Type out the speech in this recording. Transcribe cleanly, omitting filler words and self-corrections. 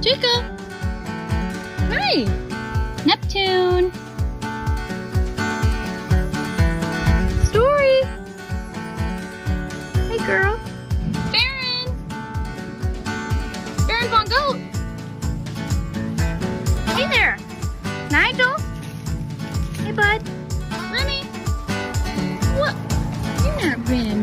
Chica. Hi. Neptune. Story. Hey, girl. Farron. Farron Von Goat. Hey there. Nigel. Hey, bud. Remy. What? You're not Remy.